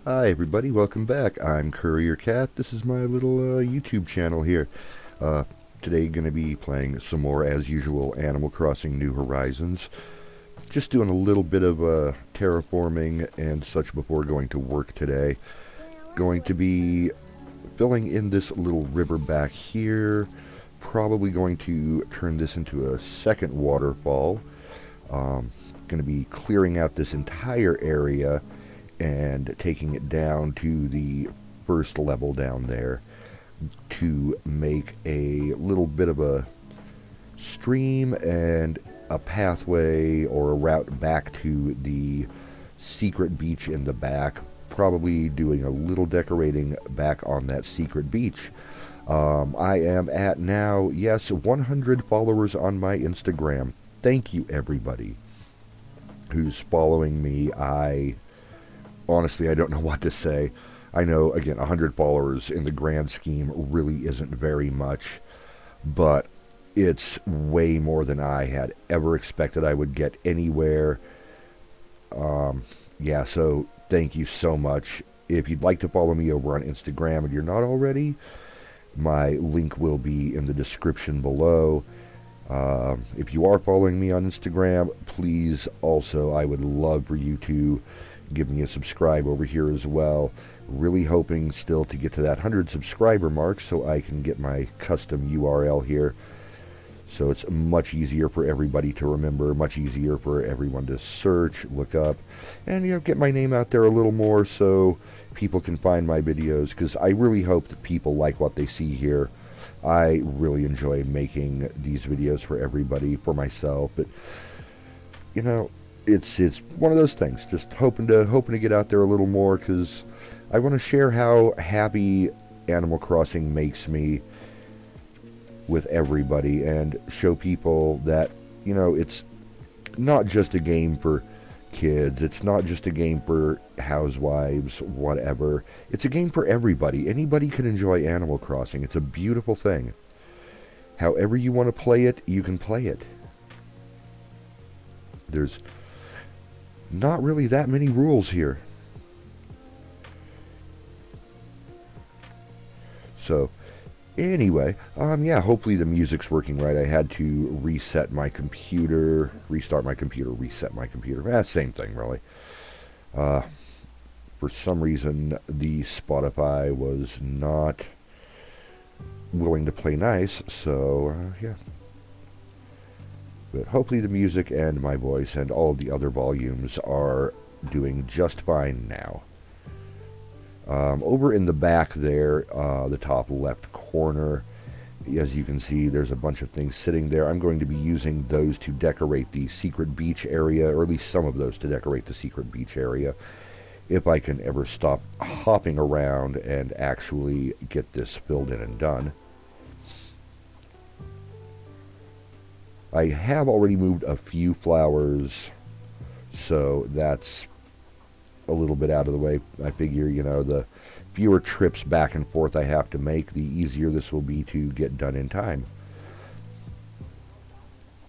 Hi everybody, welcome back. I'm Courier Cat. This is my little YouTube channel here. Uh, Today going to be playing some more, as usual, Animal Crossing New Horizons. Just doing a little bit of terraforming and such before going to work today. Going to be filling in this little river back here. Probably going to turn this into a second waterfall. Going to be clearing out this entire area and taking it down to the first level down there to make a little bit of a stream and a pathway or a route back to the secret beach in the back. Probably doing a little decorating back on that secret beach. I am at now, yes, 100 followers on my Instagram. Thank you, everybody who's following me. Honestly, I don't know what to say. I know, again, 100 followers in the grand scheme really isn't very much, but it's way more than I had ever expected I would get anywhere. Yeah, so thank you so much. If you'd like to follow me over on Instagram and you're not already, my link will be in the description below. If you are following me on Instagram, please also, I would love for you to give me a subscribe over here as well. Really hoping still to get to that 100 subscriber mark so I can get my custom URL here. So it's much easier for everybody to remember, much easier for everyone to search, look up, and get my name out there a little more so people can find my videos, because I really hope that people like what they see here. I really enjoy making these videos for everybody, for myself, but it's one of those things. Just hoping to get out there a little more, because I want to share how happy Animal Crossing makes me with everybody, and show people that it's not just a game for kids. It's not just a game for housewives, whatever. It's a game for everybody. Anybody can enjoy Animal Crossing. It's a beautiful thing. However you want to play it, you can play it. There's not really that many rules here. So, anyway, yeah, hopefully the music's working right. I had to reset my computer, restart my computer, reset my computer. Same thing, really. For some reason, the Spotify was not willing to play nice, so, yeah. But hopefully the music and my voice and all the other volumes are doing just fine now. Over in the back there, the top left corner, as you can see, there's a bunch of things sitting there. I'm going to be using those to decorate the secret beach area, or at least some of those to decorate the secret beach area, if I can ever stop hopping around and actually get this filled in and done. I have already moved a few flowers, so that's a little bit out of the way. I figure, the fewer trips back and forth I have to make, the easier this will be to get done in time.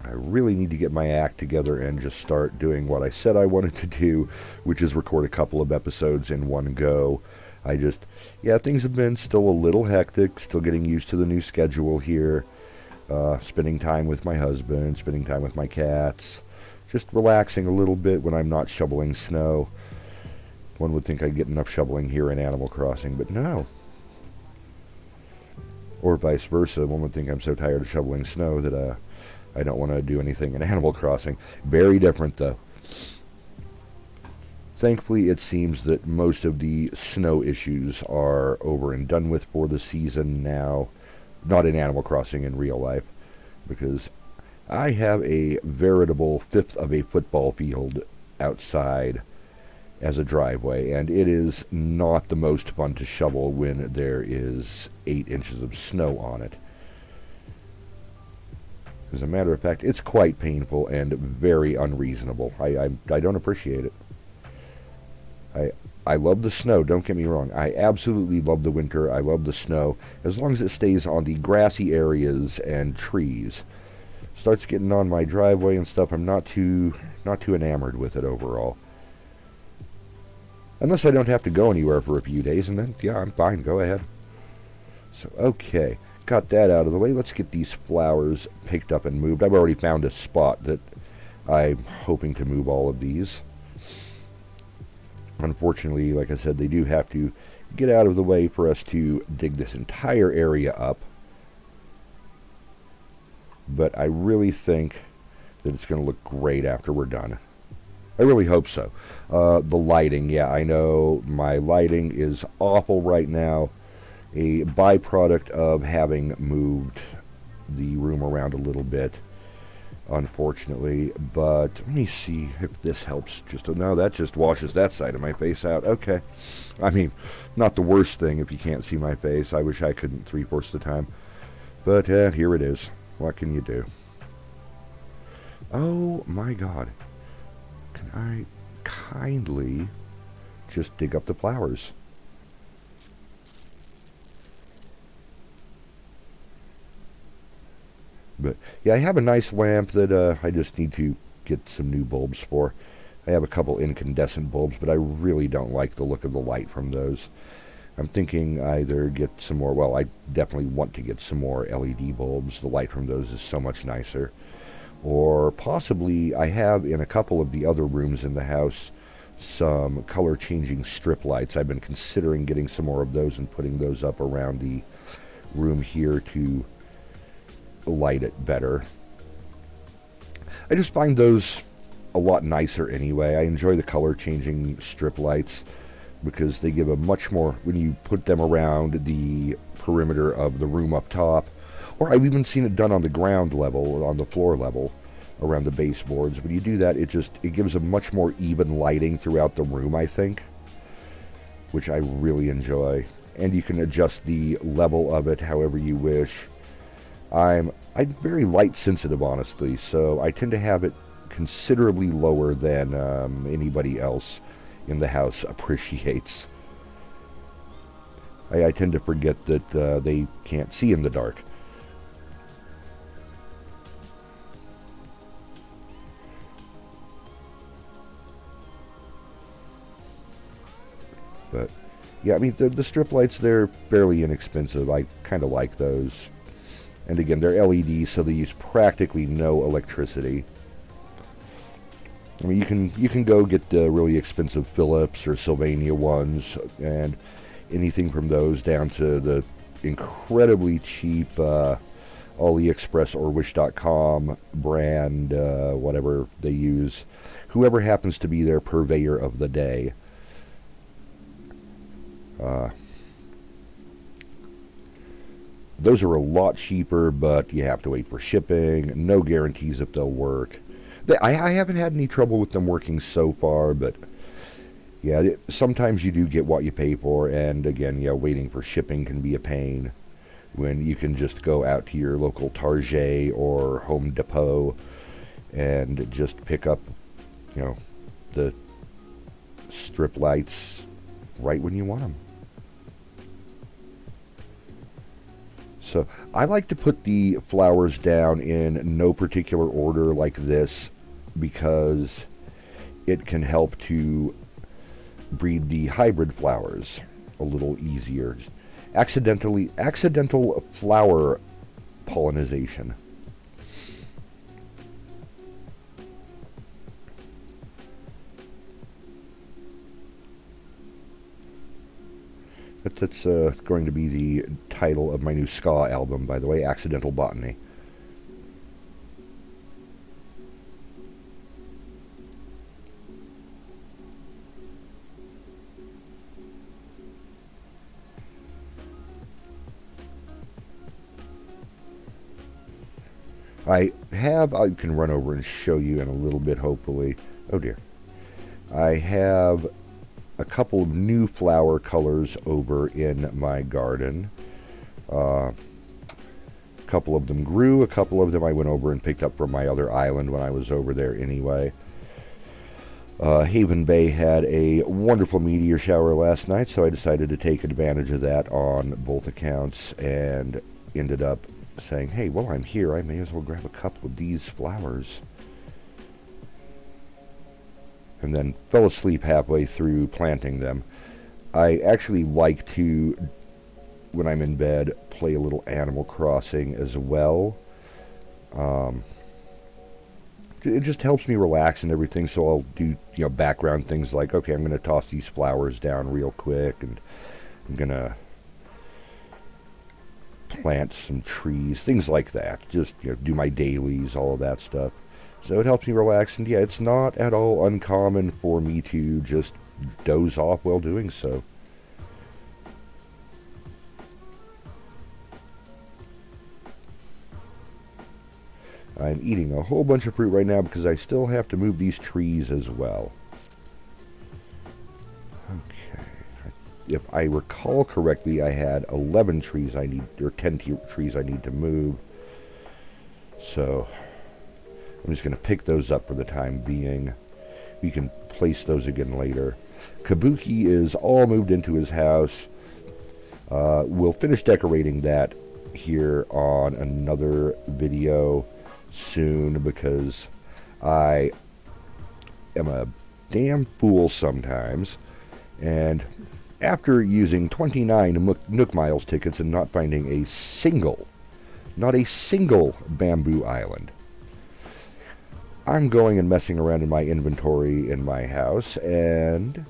I really need to get my act together and just start doing what I said I wanted to do, which is record a couple of episodes in one go. Things have been still a little hectic, still getting used to the new schedule here. Spending time with my husband, spending time with my cats, just relaxing a little bit when I'm not shoveling snow. One would think I'd get enough shoveling here in Animal Crossing, but no. Or vice versa, one would think I'm so tired of shoveling snow that I don't want to do anything in Animal Crossing. Very different, though. Thankfully, it seems that most of the snow issues are over and done with for the season now. Not in Animal Crossing, in real life, because I have a veritable fifth of a football field outside as a driveway, and it is not the most fun to shovel when there is 8 inches of snow on it. As a matter of fact, it's quite painful and very unreasonable. I don't appreciate it. I love the snow, don't get me wrong. I absolutely love the winter. I love the snow, as long as it stays on the grassy areas and trees. Starts getting on my driveway and stuff, I'm not too enamored with it overall. Unless I don't have to go anywhere for a few days, and then, yeah, I'm fine. Go ahead. So, okay. Got that out of the way. Let's get these flowers picked up and moved. I've already found a spot that I'm hoping to move all of these. Unfortunately, like I said, they do have to get out of the way for us to dig this entire area up. But I really think that it's going to look great after we're done. I really hope so. The lighting, yeah, I know my lighting is awful right now. A byproduct of having moved the room around a little bit, unfortunately. But let me see if this helps. No, that just washes that side of my face out. Okay. I mean, not the worst thing if you can't see my face. I wish I couldn't 3/4 the time. But here it is. What can you do? Oh my God. Can I kindly just dig up the flowers? But yeah, I have a nice lamp that I just need to get some new bulbs for. I have a couple incandescent bulbs, but I really don't like the look of the light from those. I'm thinking either get some more, well, I definitely want to get some more LED bulbs. The light from those is so much nicer. Or possibly I have in a couple of the other rooms in the house some color changing strip lights. I've been considering getting some more of those and putting those up around the room here to light it better. I just find those a lot nicer anyway. I enjoy the color changing strip lights because they give a much more, when you put them around the perimeter of the room up top, or I've even seen it done on the ground level, on the floor level, around the baseboards. When you do that, it gives a much more even lighting throughout the room, I think, which I really enjoy. And you can adjust the level of it however you wish. I'm very light sensitive, honestly, so I tend to have it considerably lower than anybody else in the house appreciates. I tend to forget that they can't see in the dark. But yeah, I mean, the strip lights, they're fairly inexpensive. I kind of like those. And again, they're LEDs, so they use practically no electricity. I mean, you can go get the really expensive Philips or Sylvania ones, and anything from those down to the incredibly cheap AliExpress or Wish.com brand, whatever they use. Whoever happens to be their purveyor of the day. Those are a lot cheaper, but you have to wait for shipping. No guarantees if they'll work. I haven't had any trouble with them working so far, but yeah, sometimes you do get what you pay for, and again, yeah, waiting for shipping can be a pain when you can just go out to your local Target or Home Depot and just pick up, the strip lights right when you want them. So I like to put the flowers down in no particular order like this because it can help to breed the hybrid flowers a little easier. Accidental flower pollination. That's going to be the title of my new ska album, by the way, Accidental Botany. I can run over and show you in a little bit, hopefully. Oh dear. I have a couple of new flower colors over in my garden. A couple of them grew, a couple of them I went over and picked up from my other island when I was over there anyway. Haven Bay had a wonderful meteor shower last night, so I decided to take advantage of that on both accounts and ended up saying, hey, while I'm here, I may as well grab a couple of these flowers. and then fell asleep halfway through planting them. I actually like to, when I'm in bed, play a little Animal Crossing as well. It just helps me relax and everything, so I'll do, background things like, okay, I'm going to toss these flowers down real quick, and I'm going to plant some trees, things like that. Just, do my dailies, all of that stuff. So it helps me relax, and yeah, it's not at all uncommon for me to just doze off while doing so. I'm eating a whole bunch of fruit right now because I still have to move these trees as well. Okay. If I recall correctly, I had 11 trees I need, or 10 trees I need to move. So I'm just going to pick those up for the time being. We can place those again later. Kabuki is all moved into his house. We'll finish decorating that here on another video soon, because I am a damn fool sometimes, and after using 29 Nook Miles tickets and not finding not a single bamboo island, I'm going and messing around in my inventory in my house, and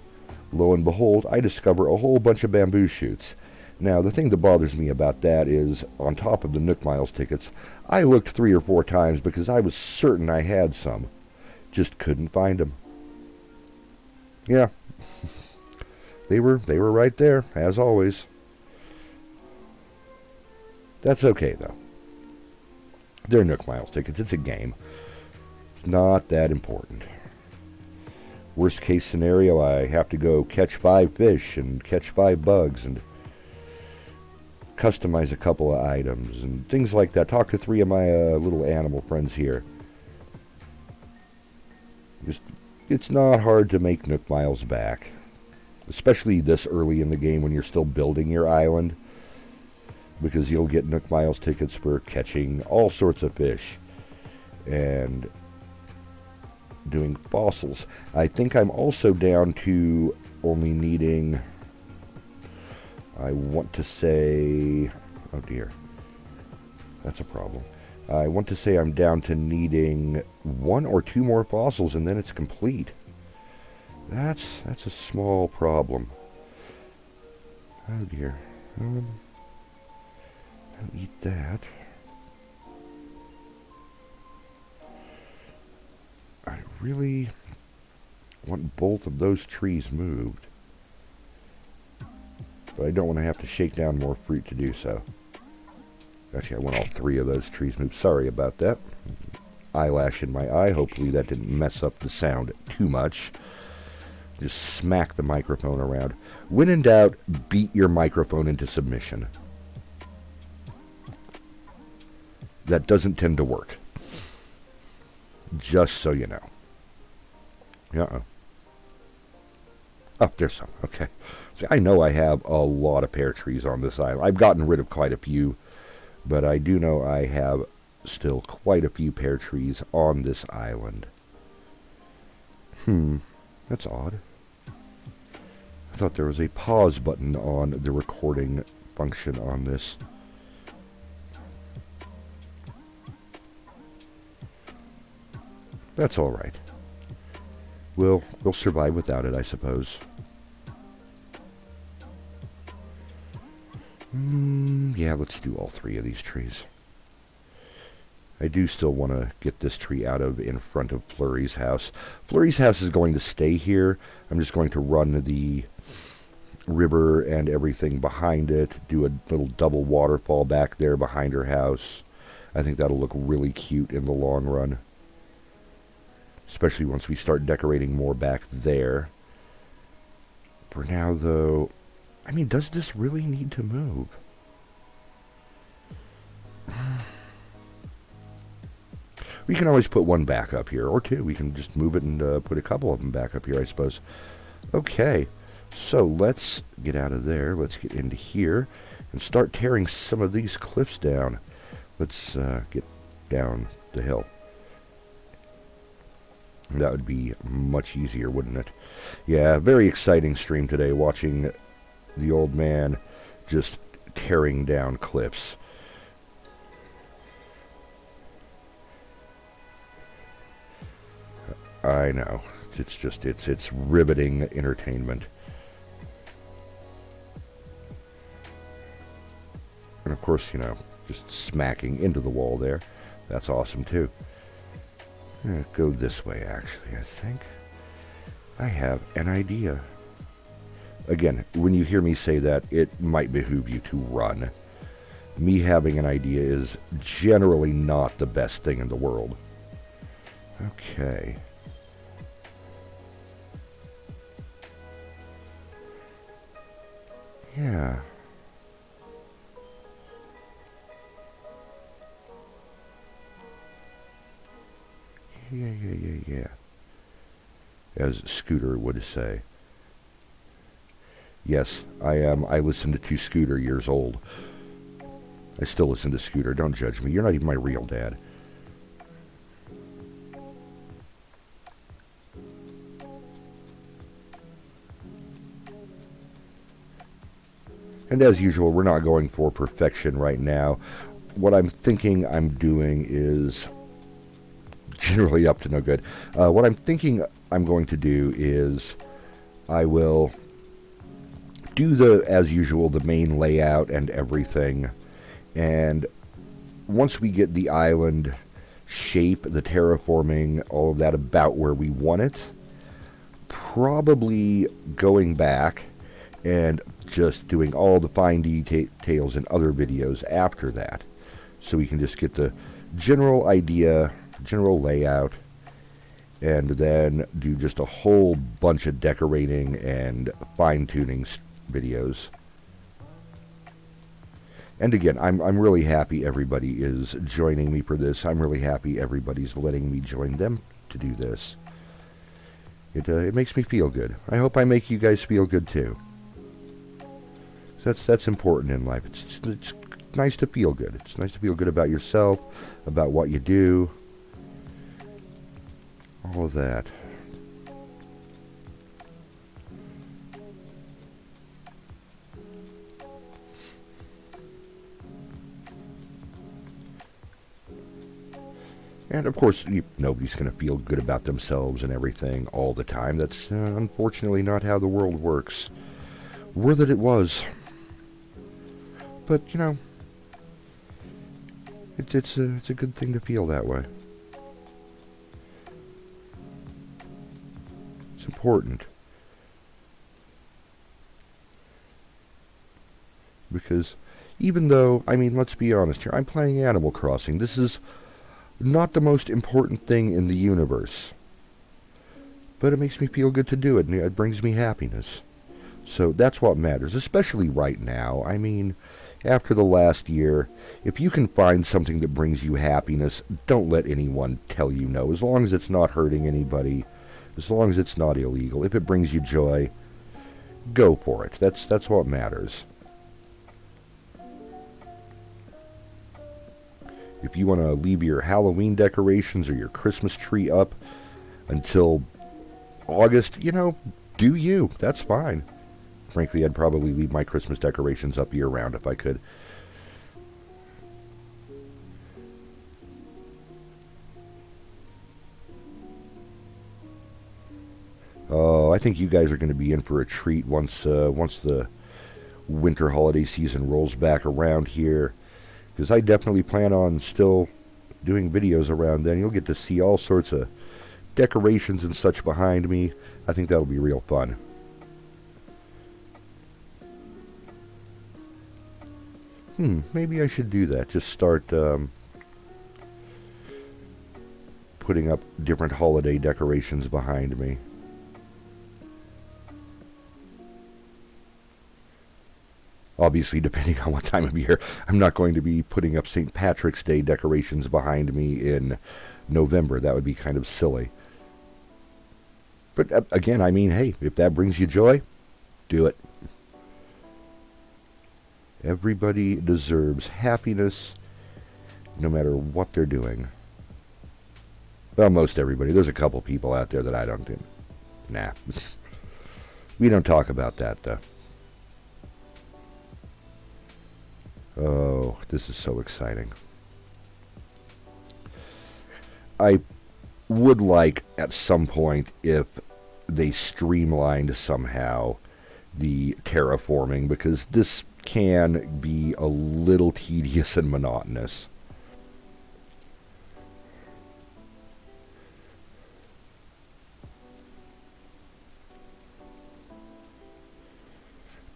lo and behold, I discover a whole bunch of bamboo shoots. Now, the thing that bothers me about that is, on top of the Nook Miles tickets, I looked 3 or 4 times because I was certain I had some. Just couldn't find them. Yeah. They were right there, as always. That's okay, though. They're Nook Miles tickets. It's a game. It's not that important. Worst case scenario, I have to go catch 5 fish and catch 5 bugs and customize a couple of items and things like that. Talk to 3 of my little animal friends here. It's not hard to make Nook Miles back, especially this early in the game when you're still building your island, because you'll get Nook Miles tickets for catching all sorts of fish and doing fossils. I think I'm also down to only needing, I want to say, oh dear, that's a problem. I want to say I'm down to needing 1 or 2 more fossils, and then it's complete. That's a small problem. Oh dear. I'll eat that. I really want both of those trees moved, but I don't want to have to shake down more fruit to do so. Actually, I want all 3 of those trees moved. Sorry about that. Eyelash in my eye. Hopefully that didn't mess up the sound too much. Just smack the microphone around. When in doubt, beat your microphone into submission. That doesn't tend to work. Just so you know. Uh-oh. Oh, there's some. Okay. See, I know I have a lot of pear trees on this island. I've gotten rid of quite a few, but I do know I have still quite a few pear trees on this island. That's odd. I thought there was a pause button on the recording function on this. That's all right. We'll survive without it, I suppose. Yeah, let's do all 3 of these trees. I do still want to get this tree out of in front of Flurry's house. Flurry's house is going to stay here. I'm just going to run the river and everything behind it, do a little double waterfall back there behind her house. I think that'll look really cute in the long run, especially once we start decorating more back there. For now, though, I mean, does this really need to move? We can always put 1 back up here, or 2. We can just move it and put a couple of them back up here, I suppose. Okay, so let's get out of there. Let's get into here and start tearing some of these cliffs down. Let's get down the hill. That would be much easier, wouldn't it? Yeah, very exciting stream today, watching the old man just tearing down cliffs. I know. It's riveting entertainment. And of course, you know, just smacking into the wall there. That's awesome too. Go this way, actually, I think. I have an idea. Again, when you hear me say that, it might behoove you to run. Me having an idea is generally not the best thing in the world. Okay. Yeah. Yeah. As Scooter would say. Yes, I am. I listened to Scooter years old. I still listen to Scooter. Don't judge me. You're not even my real dad. And as usual, we're not going for perfection right now. What I'm thinking I'm doing is generally up to no good. What I'm thinking I'm going to do is I will do as usual, the main layout and everything. And once we get the island shape, the terraforming, all of that about where we want it, probably going back and just doing all the fine details in other videos after that. So we can just get the general idea, general layout, and then do just a whole bunch of decorating and fine-tuning videos. And again, I'm really happy everybody is joining me for this. I'm really happy everybody's letting me join them to do this. It makes me feel good. I hope I make you guys feel good too. That's important in life. It's nice to feel good. It's nice to feel good about yourself, about what you do, all of that. And of course, nobody's going to feel good about themselves and everything all the time. That's unfortunately not how the world works. Were that it was. But, you know, it's a good thing to feel that way. It's important. Because even though, I mean, let's be honest here, I'm playing Animal Crossing. This is not the most important thing in the universe. But it makes me feel good to do it, and it brings me happiness. So that's what matters, especially right now. I mean, after the last year, if you can find something that brings you happiness, don't let anyone tell you no. As long as it's not hurting anybody, as long as it's not illegal, if it brings you joy, go for it. That's what matters. If you want to leave your Halloween decorations or your Christmas tree up until August, you know, do you. That's fine. Frankly, I'd probably leave my Christmas decorations up year-round if I could. Oh, I think you guys are going to be in for a treat once the winter holiday season rolls back around here. Because I definitely plan on still doing videos around then. You'll get to see all sorts of decorations and such behind me. I think that'll be real fun. Maybe I should do that. Just start putting up different holiday decorations behind me. Obviously, depending on what time of year. I'm not going to be putting up St. Patrick's Day decorations behind me in November. That would be kind of silly. But again, I mean, hey, if that brings you joy, do it. Everybody deserves happiness, no matter what they're doing. Well, most everybody. There's a couple people out there that I don't do. Nah. We don't talk about that, though. Oh, this is so exciting. I would like, at some point, if they streamlined somehow the terraforming, because this can be a little tedious and monotonous.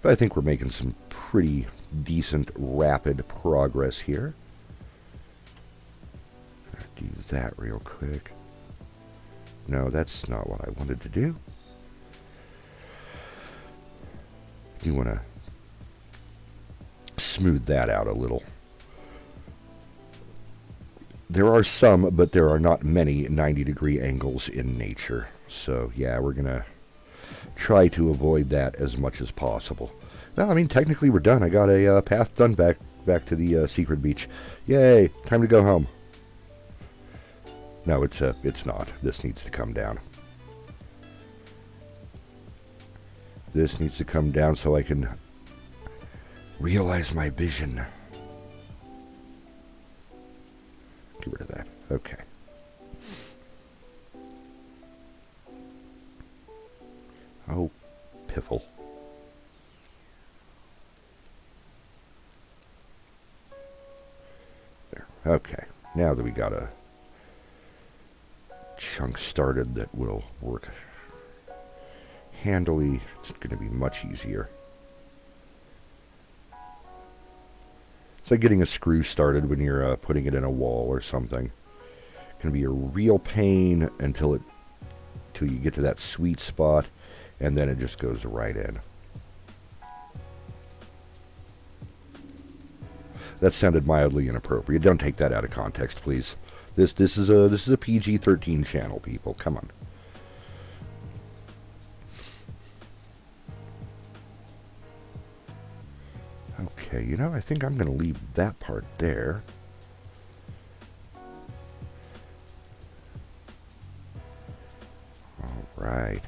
But I think we're making some pretty decent, rapid progress here. Do that real quick. No, that's not what I wanted to do. You want to smooth that out a little. There are some, but there are not many 90-degree angles in nature. So, yeah, we're going to try to avoid that as much as possible. Well, I mean, technically we're done. I got a path done back to the secret beach. Yay! Time to go home. No, it's not. This needs to come down. This needs to come down so I can realize my vision. Get rid of that. Okay. Oh, piffle. There. Okay. Now that we got a chunk started that will work handily, it's going to be much easier. It's like getting a screw started when you're putting it in a wall or something. It can be a real pain until you get to that sweet spot, and then it just goes right in. That sounded mildly inappropriate. Don't take that out of context, please. This is a PG-13 channel, people. Come on. Okay, you know, I think I'm going to leave that part there. All right.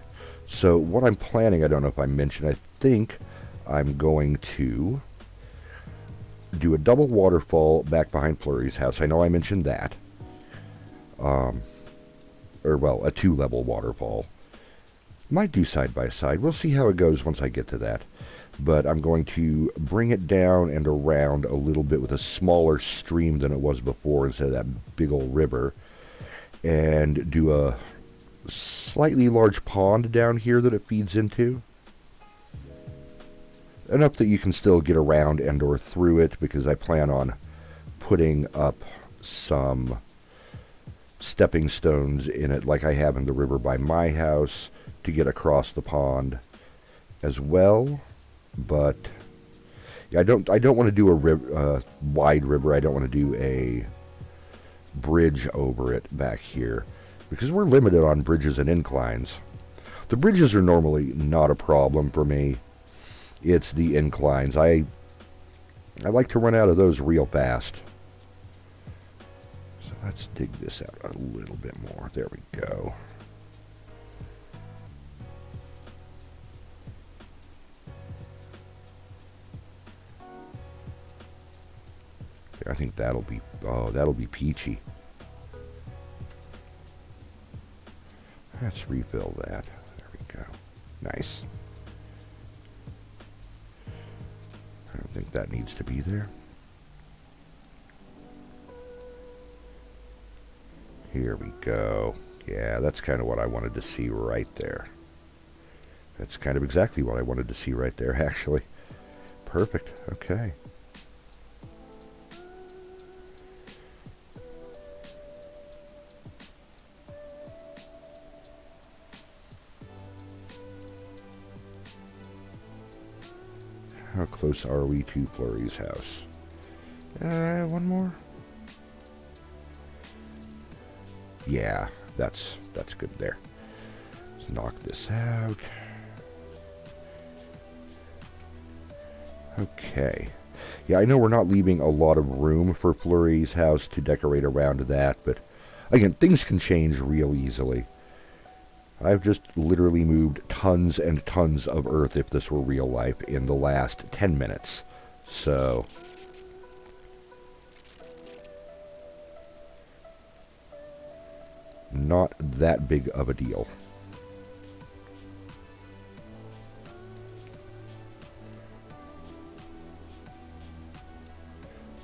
So what I'm planning, I don't know if I mentioned, I think I'm going to do a double waterfall back behind Flurry's house. I know I mentioned that. A two-level waterfall. Might do side by side. We'll see how it goes once I get to that. But I'm going to bring it down and around a little bit with a smaller stream than it was before instead of that big old river. And do a slightly large pond down here that it feeds into. Enough that you can still get around and or through it, because I plan on putting up some stepping stones in it like I have in the river by my house to get across the pond as well. But yeah, I don't want to do a wide river. I don't want to do a bridge over it back here, because we're limited on bridges and inclines. The bridges are normally not a problem for me. It's the inclines. I like to run out of those real fast. So let's dig this out a little bit more. There we go. I think that'll be peachy. Let's refill that. There we go. Nice. I don't think that needs to be there. Here we go. Yeah, that's kind of what I wanted to see right there. That's kind of exactly what I wanted to see right there, actually. Perfect. Okay. How close are we to Flurry's house? One more? Yeah, that's good there. Let's knock this out. Okay. Yeah, I know we're not leaving a lot of room for Flurry's house to decorate around that, but Again, things can change real easily. I've just literally moved tons and tons of earth, if this were real life, in the last 10 minutes. So, not that big of a deal.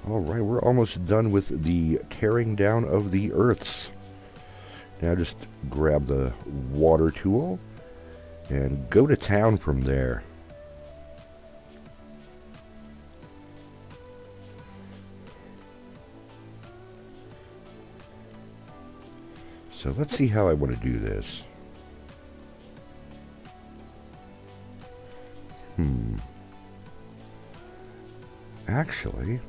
Alright, we're almost done with the tearing down of the earths. Now just grab the water tool and go to town from there. So let's see how I want to do this. Actually,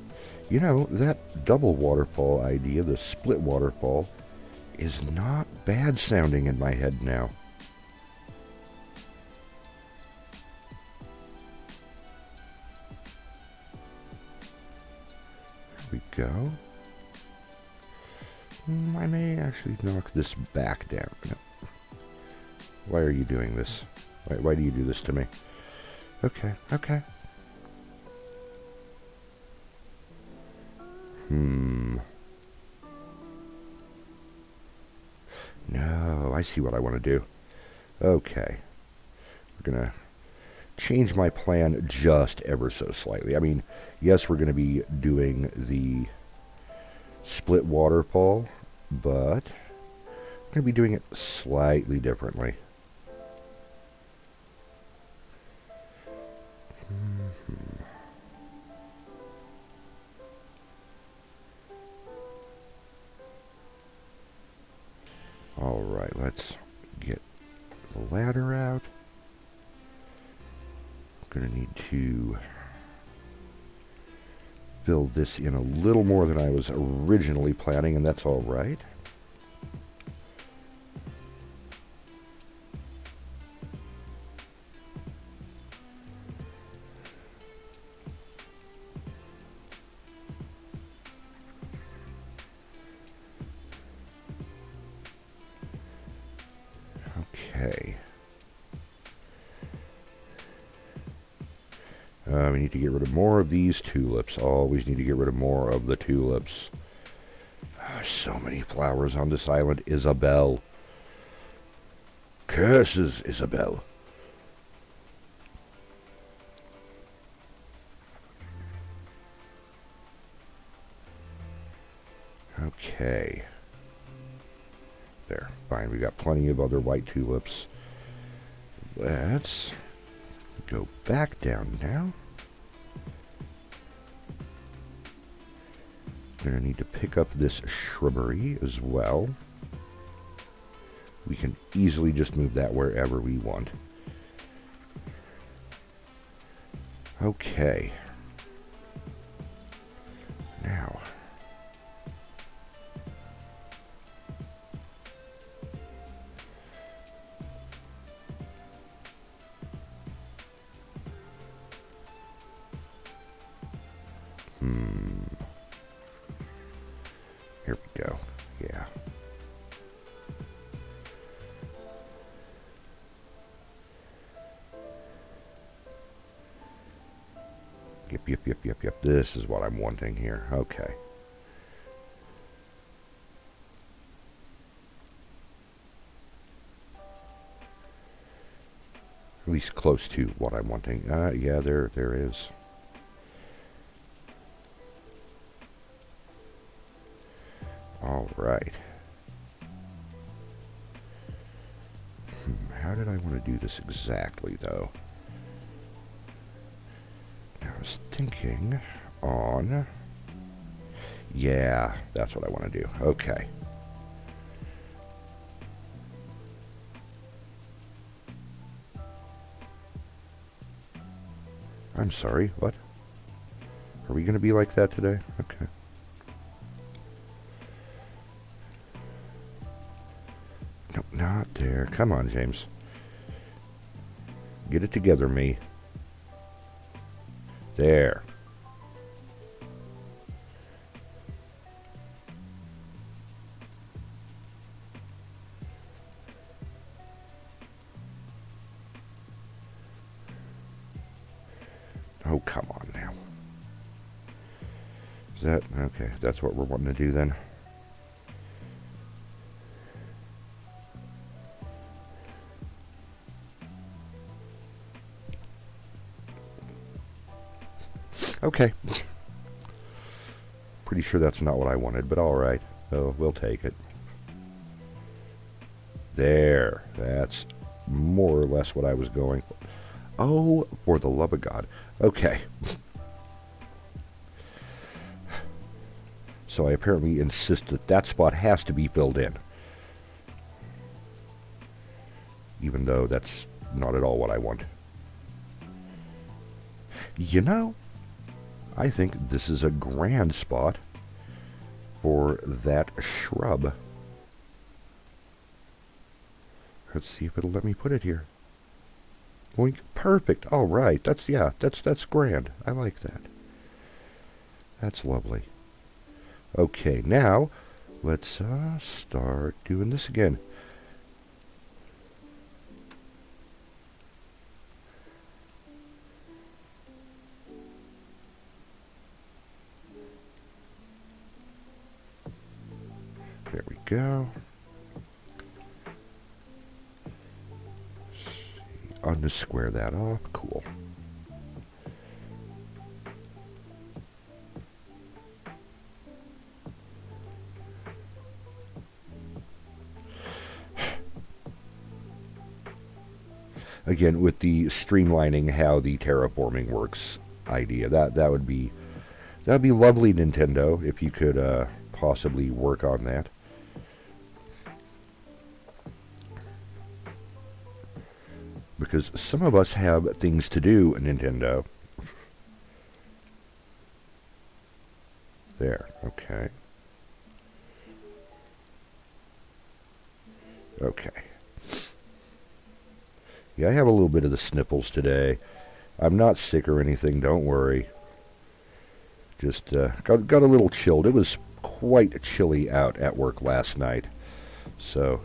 you know, that double waterfall idea, the split waterfall, is not bad sounding in my head now. There we go. I may actually knock this back down. No. Why are you doing this? Why do you do this to me? Okay, okay. No, I see what I want to do. Okay. We're going to change my plan just ever so slightly. I mean, yes, we're going to be doing the split waterfall, but we're going to be doing it slightly differently. Alright, let's get the ladder out. I'm going to need to build this in a little more than I was originally planning, and that's alright. Okay. We need to get rid of more of these tulips. Always need to get rid of more of the tulips. So many flowers on this island. Isabel. Curses, Isabel. Okay. There. Fine. We got plenty of other white tulips. Let's go back down now. Gonna need to pick up this shrubbery as well. We can easily just move that wherever we want. Okay. Now. Here we go. Yeah. Yep. This is what I'm wanting here. Okay. At least close to what I'm wanting. Yeah, there is. All right. How did I want to do this exactly, though? I was thinking on... Yeah, that's what I want to do. Okay. I'm sorry, what? Are we going to be like that today? Okay. No, not there. Come on, James. Get it together, me. There. Oh, come on now. Is that... Okay, that's what we're wanting to do then. Okay. Pretty sure that's not what I wanted, but alright. Oh, we'll take it. There. That's more or less what I was going for. Oh, for the love of God. Okay. So I apparently insist that that spot has to be filled in. Even though that's not at all what I want. You know, I think this is a grand spot for that shrub. Let's see if it'll let me put it here. Boink. Perfect. All right. That's grand. I like that. That's lovely. Okay, now let's start doing this again. There we go. Unsquare that off. Cool. Again, with the streamlining how the terraforming works idea, that would be lovely, Nintendo, if you could possibly work on that. Because some of us have things to do, Nintendo. There, okay. Okay. Yeah, I have a little bit of the sniffles today. I'm not sick or anything, don't worry. Just got a little chilled. It was quite chilly out at work last night. So,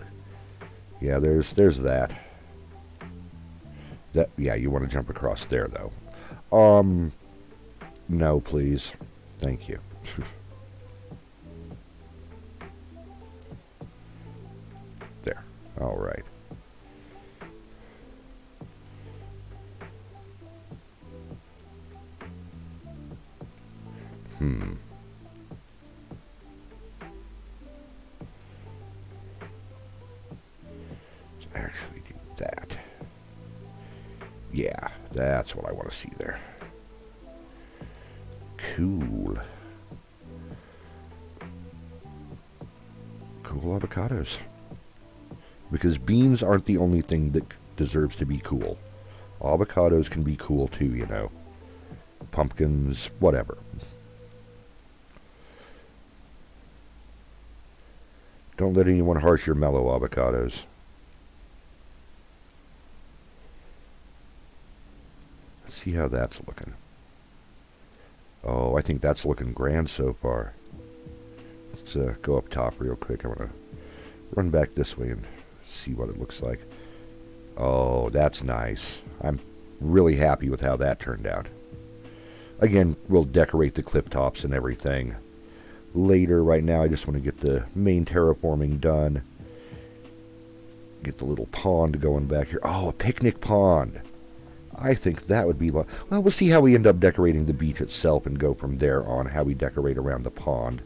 yeah, there's that. Yeah, you want to jump across there, though. No, please. Thank you. There. All right. Let's actually do that. Yeah, that's what I want to see there. Cool. Cool avocados. Because beans aren't the only thing that deserves to be cool. Avocados can be cool too, you know. Pumpkins, whatever. Don't let anyone harsh your mellow avocados. Let's see how that's looking. Oh, I think that's looking grand so far. Let's go up top real quick. I want to run back this way and see what it looks like. Oh, that's nice. I'm really happy with how that turned out. Again, we'll decorate the clip tops and everything later. Right now, I just want to get the main terraforming done. Get the little pond going back here. Oh, a picnic pond. I think that would be... Well, we'll see how we end up decorating the beach itself and go from there on how we decorate around the pond.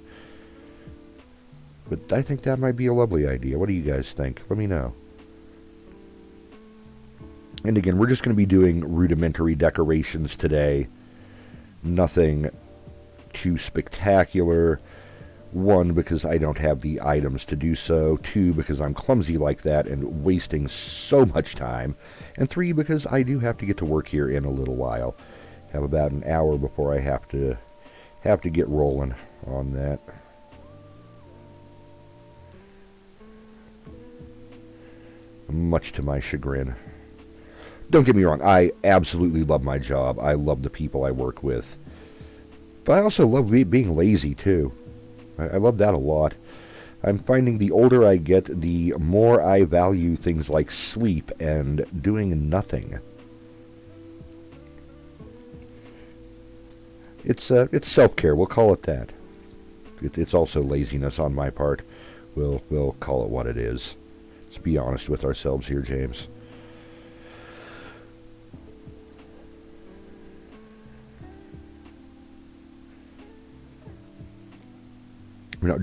But I think that might be a lovely idea. What do you guys think? Let me know. And again, we're just going to be doing rudimentary decorations today. Nothing too spectacular. 1, because I don't have the items to do so. 2, because I'm clumsy like that and wasting so much time. And 3, because I do have to get to work here in a little while. Have about an hour before I have to get rolling on that. Much to my chagrin. Don't get me wrong, I absolutely love my job. I love the people I work with. But I also love being lazy, too. I love that a lot. I'm finding the older I get, the more I value things like sleep and doing nothing. It's self-care. We'll call it that. It's also laziness on my part. We'll call it what it is. Let's be honest with ourselves here, James.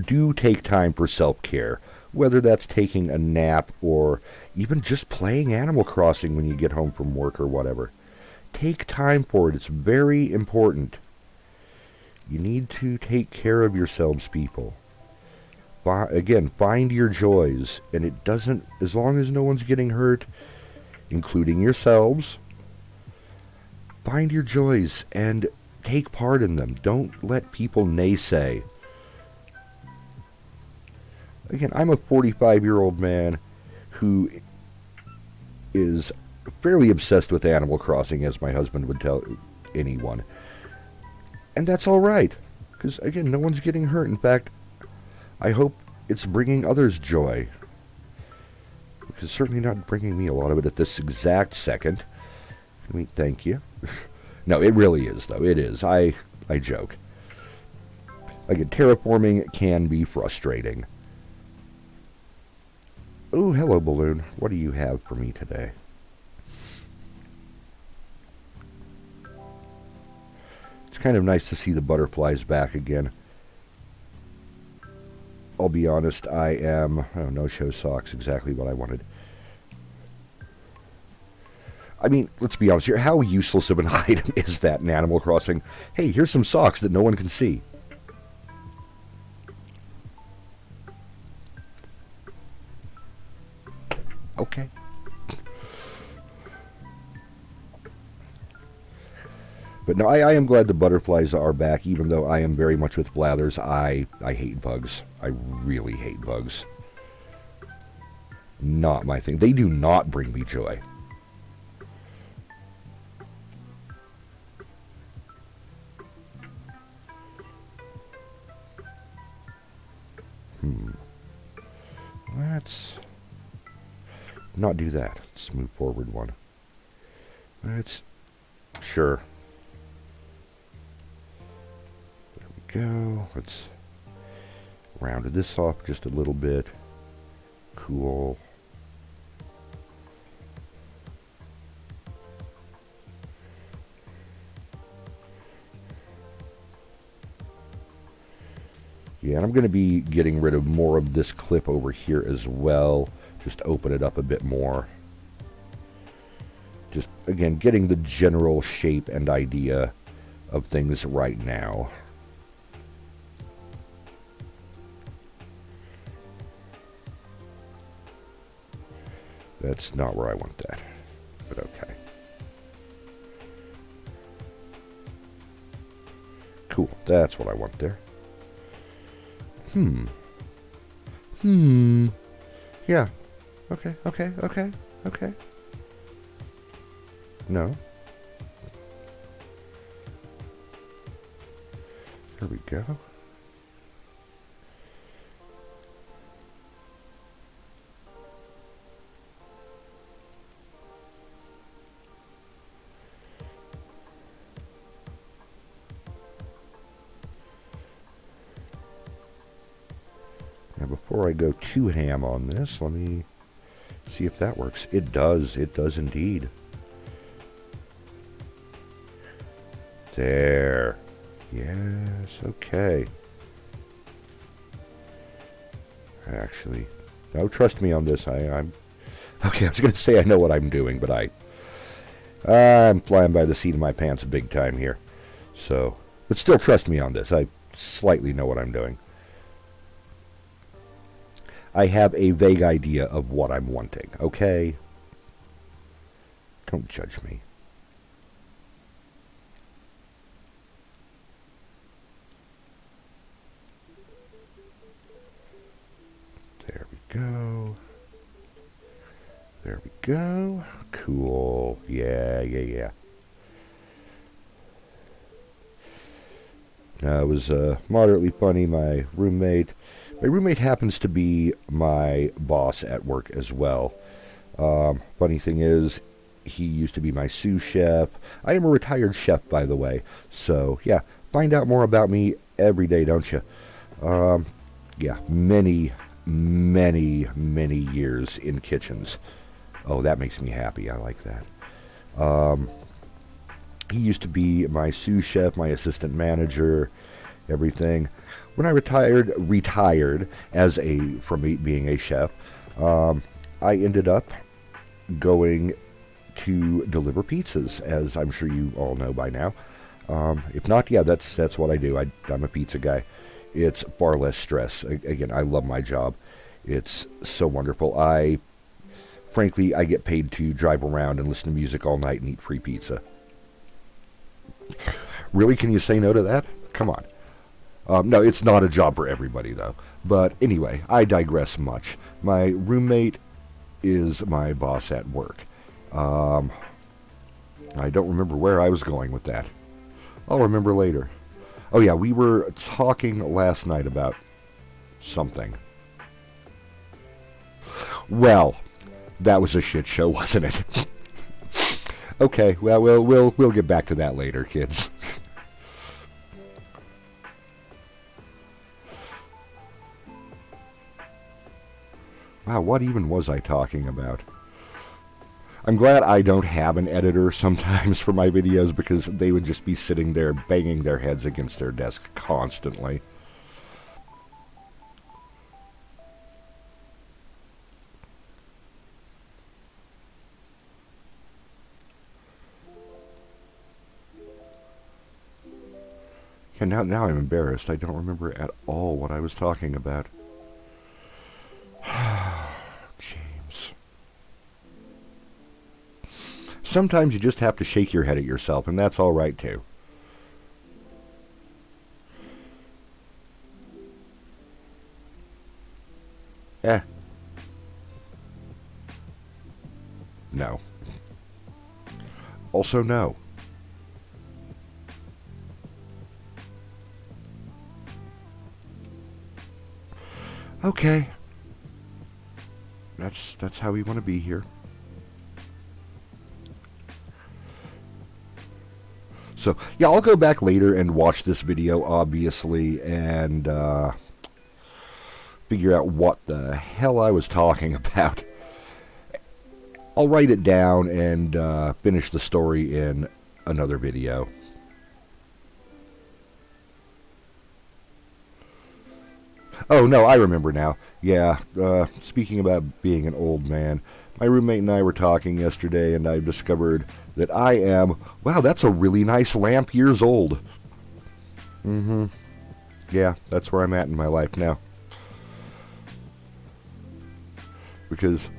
Do take time for self-care, whether that's taking a nap or even just playing Animal Crossing when you get home from work or whatever. Take time for it. It's very important. You need to take care of yourselves, people. Again, find your joys, and it doesn't, as long as no one's getting hurt, including yourselves, find your joys and take part in them. Don't let people naysay. Again, I'm a 45-year-old man who is fairly obsessed with Animal Crossing, as my husband would tell anyone. And that's all right, because, again, no one's getting hurt. In fact, I hope it's bringing others joy. Because it's certainly not bringing me a lot of it at this exact second. I mean, thank you. No, it really is, though. It is. I joke. Again, terraforming can be frustrating. Oh, hello, Balloon. What do you have for me today? It's kind of nice to see the butterflies back again. I'll be honest, I am... Oh, no-show socks, exactly what I wanted. I mean, let's be honest here. How useless of an item is that in Animal Crossing? Hey, here's some socks that no one can see. Okay. But no, I am glad the butterflies are back, even though I am very much with Blathers. I hate bugs. I really hate bugs. Not my thing. They do not bring me joy. Let's not do that. Let's move forward one. Let's... Sure. There we go. Let's round this off just a little bit. Cool. Yeah, and I'm going to be getting rid of more of this clip over here as well. Just open it up a bit more. Just, again, getting the general shape and idea of things right now. That's not where I want that, but okay. Cool, that's what I want there. Yeah. Okay. No. There we go. Now, before I go too ham on this, let me see if that works. It does indeed. There. Yes, okay. Actually, no, trust me on this. I'm okay. I was going to say I know what I'm doing, but I'm flying by the seat of my pants big time here. So, but still trust me on this. I slightly know what I'm doing. I have a vague idea of what I'm wanting, okay? Don't judge me. There we go. There we go. Cool. Yeah. It was moderately funny. My roommate happens to be my boss at work as well. Funny thing is, he used to be my sous chef. I am a retired chef, by the way. So, yeah, find out more about me every day, don't you? Yeah, many, many years in kitchens. Oh, that makes me happy. I like that. He used to be my sous chef, my assistant manager, everything. When I retired as from being a chef, I ended up going to deliver pizzas, as I'm sure you all know by now. If not, yeah, that's what I do. I'm a pizza guy. It's far less stress. Again, I love my job. It's so wonderful. Frankly, I get paid to drive around and listen to music all night and eat free pizza. Really? Can you say no to that? Come on. No, it's not a job for everybody, though. But anyway, I digress much. My roommate is my boss at work. I don't remember where I was going with that. I'll remember later. Oh yeah, we were talking last night about something. Well, that was a shit show, wasn't it? Okay, well, we'll get back to that later, kids. Wow, what even was I talking about? I'm glad I don't have an editor sometimes for my videos, because they would just be sitting there banging their heads against their desk constantly. And now I'm embarrassed. I don't remember at all what I was talking about. James. Sometimes you just have to shake your head at yourself, and that's all right, too. No. Also, no. Okay. That's how we want to be here. So, yeah, I'll go back later and watch this video, obviously, and figure out what the hell I was talking about. I'll write it down and finish the story in another video. Oh, no, I remember now. Yeah, speaking about being an old man, my roommate and I were talking yesterday, and I discovered that I am, wow, that's a really nice lamp, years old. Mm-hmm. Yeah, that's where I'm at in my life now. Because,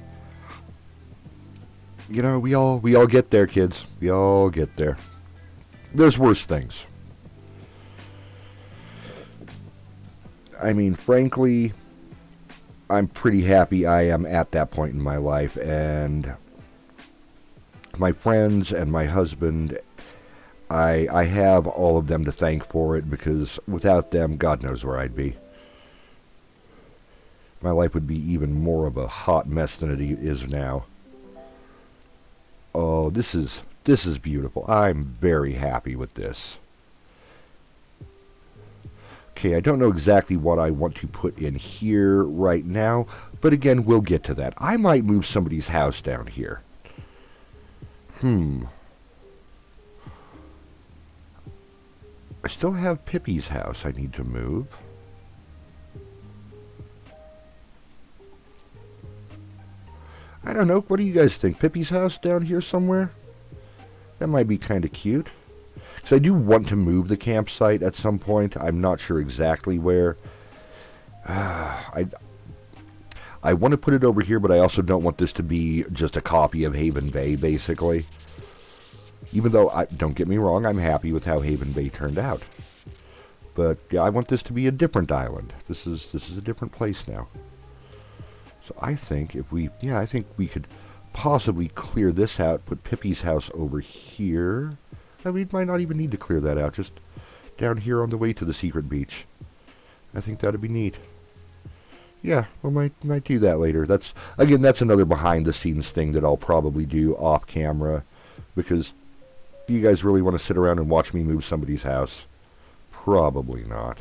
you know, we all get there, kids. We all get there. There's worse things. I mean, frankly, I'm pretty happy I am at that point in my life, and my friends and my husband, I have all of them to thank for it, because without them, God knows where I'd be. My life would be even more of a hot mess than it is now. Oh, this is beautiful. I'm very happy with this. Okay, I don't know exactly what I want to put in here right now, but again, we'll get to that. I might move somebody's house down here. I still have Pippi's house I need to move. I don't know, what do you guys think? Pippi's house down here somewhere? That might be kind of cute. Because I do want to move the campsite at some point. I'm not sure exactly where. I want to put it over here, but I also don't want this to be just a copy of Haven Bay, basically. Even though, don't get me wrong, I'm happy with how Haven Bay turned out. But yeah, I want this to be a different island. This is a different place now. So I think I think we could possibly clear this out, put Pippi's house over here. We might not even need to clear that out, just down here on the way to the secret beach. I think that'd be neat. Yeah, we might do that later. That's another behind the scenes thing that I'll probably do off camera, because you guys really want to sit around and watch me move somebody's house. Probably not.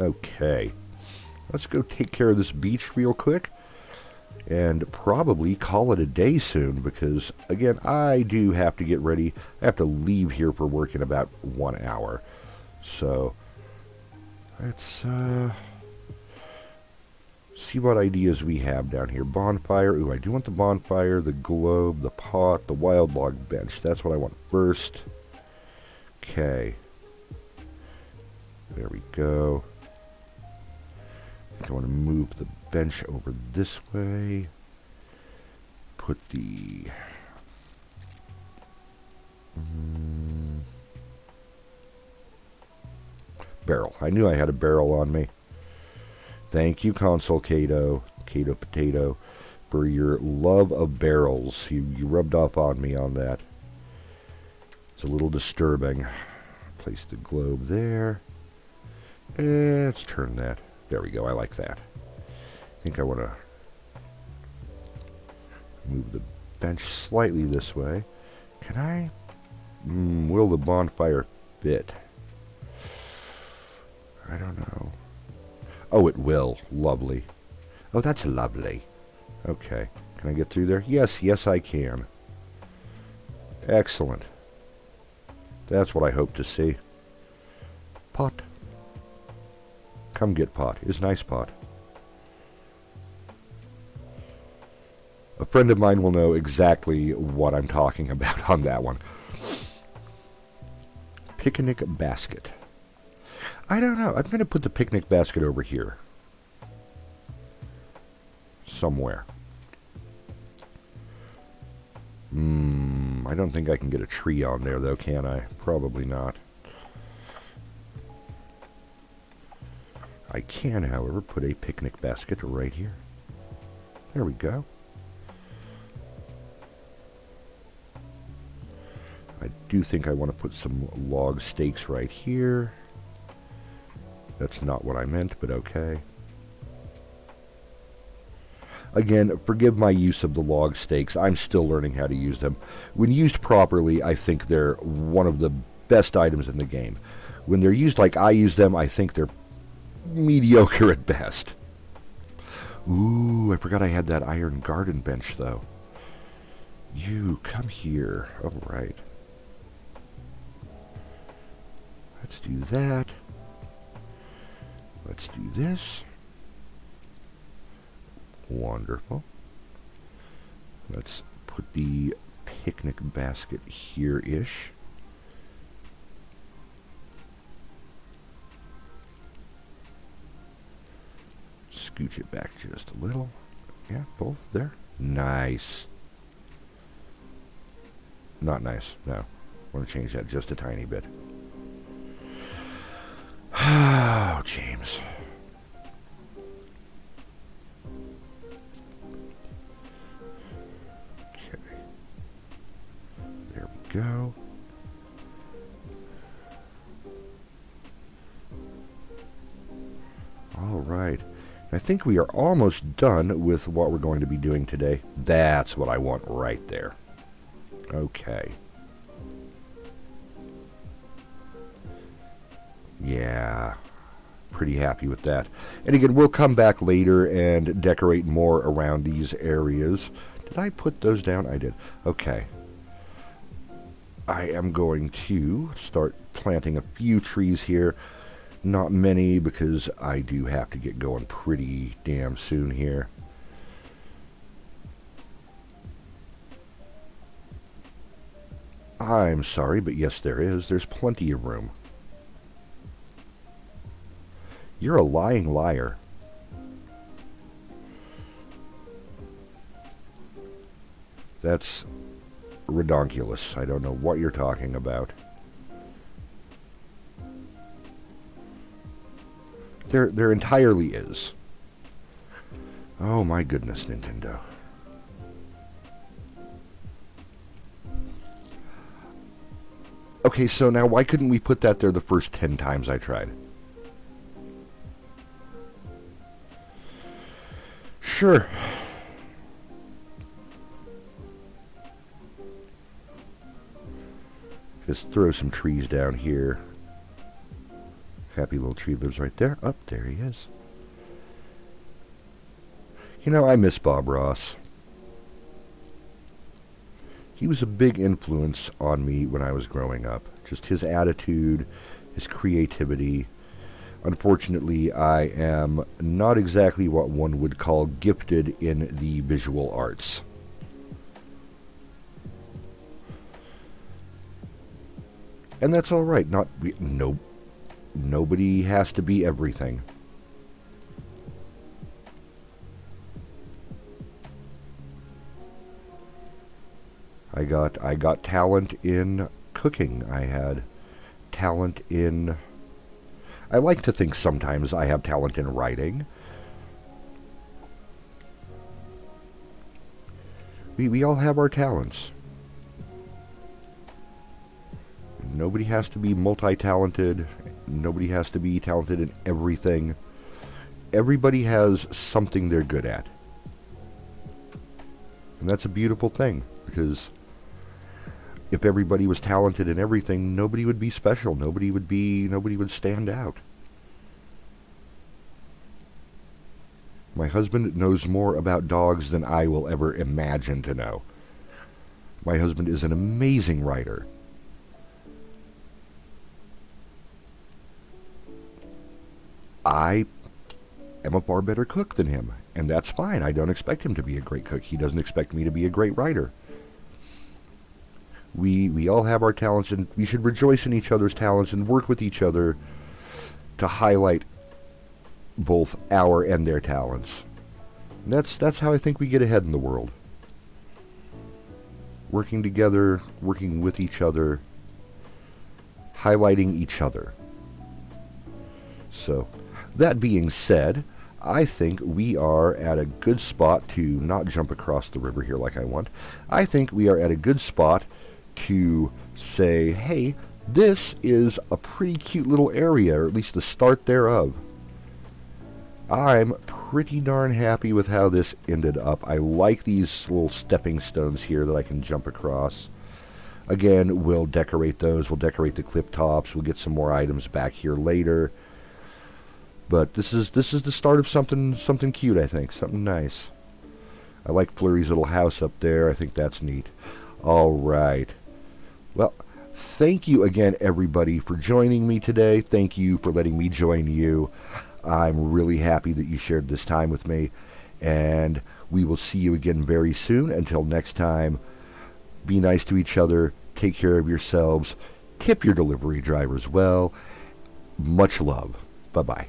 Okay. Let's go take care of this beach real quick. And probably call it a day soon, because, again, I do have to get ready. I have to leave here for work in about 1 hour. So, let's see what ideas we have down here. Bonfire. Ooh, I do want the bonfire, the globe, the pot, the wild log bench. That's what I want first. Okay. There we go. I think I want to move the bench over this way. Put the... barrel. I knew I had a barrel on me. Thank you, Console Cato, Cato Potato, for your love of barrels. You rubbed off on me on that. It's a little disturbing. Place the globe there. And let's turn that. There we go. I like that. I think I want to move the bench slightly this way. Can I? Will the bonfire fit? I don't know. Oh, it will. Lovely. Oh, that's lovely. Okay. Can I get through there? Yes, yes I can. Excellent. That's what I hope to see. Pot. Come get pot. Is nice pot. A friend of mine will know exactly what I'm talking about on that one. Picnic basket. I don't know. I'm going to put the picnic basket over here. Somewhere. I don't think I can get a tree on there, though, can I? Probably not. I can, however, put a picnic basket right here. There we go. I do think I want to put some log stakes right here. That's not what I meant, but okay. Again, forgive my use of the log stakes. I'm still learning how to use them. When used properly, I think they're one of the best items in the game. When they're used like I use them, I think they're mediocre at best. Ooh, I forgot I had that iron garden bench, though. You, come here. All right. Let's do that. Let's do this. Wonderful. Let's put the picnic basket here-ish. Scooch it back just a little. Yeah, both there. Nice. Not nice, no. I want to change that just a tiny bit. Oh, James. Okay. There we go. All right. I think we are almost done with what we're going to be doing today. That's what I want right there. Okay. Yeah, pretty happy with that. And again, we'll come back later and decorate more around these areas. Did I put those down? I did. Okay. I am going to start planting a few trees here. Not many, because I do have to get going pretty damn soon here. I'm sorry, but yes, there is. There's plenty of room. You're a lying liar. That's redonkulous. I don't know what you're talking about. There entirely is. Oh my goodness, Nintendo. Okay, so now why couldn't we put that there the first 10 times I tried? Sure. Just throw some trees down here. Happy little tree lives right there. Up there he is. You know, I miss Bob Ross. He was a big influence on me when I was growing up. Just his attitude, his creativity. Unfortunately, I am not exactly what one would call gifted in the visual arts. And that's all right. Nobody has to be everything. I got talent in cooking. I had talent in... I like to think sometimes I have talent in writing. We all have our talents. Nobody has to be multi-talented. Nobody has to be talented in everything. Everybody has something they're good at. And that's a beautiful thing, because if everybody was talented in everything, nobody would be special. Nobody would stand out. My husband knows more about dogs than I will ever imagine to know. My husband is an amazing writer. I am a far better cook than him, and that's fine. I don't expect him to be a great cook. He doesn't expect me to be a great writer. We all have our talents, and we should rejoice in each other's talents and work with each other to highlight both our and their talents. And that's how I think we get ahead in the world. Working together, working with each other, highlighting each other. So, that being said, I think we are at a good spot to not jump across the river here like I want. I think we are at a good spot to say, hey, this is a pretty cute little area, or at least the start thereof. I'm pretty darn happy with how this ended up. I like these little stepping stones here that I can jump across. Again, we'll decorate those. We'll decorate the cliff tops. We'll get some more items back here later. But this is the start of something cute, I think. Something nice. I like Flurry's little house up there. I think that's neat. All right. Well, thank you again, everybody, for joining me today. Thank you for letting me join you. I'm really happy that you shared this time with me. And we will see you again very soon. Until next time, be nice to each other. Take care of yourselves. Tip your delivery drivers well. Much love. Bye-bye.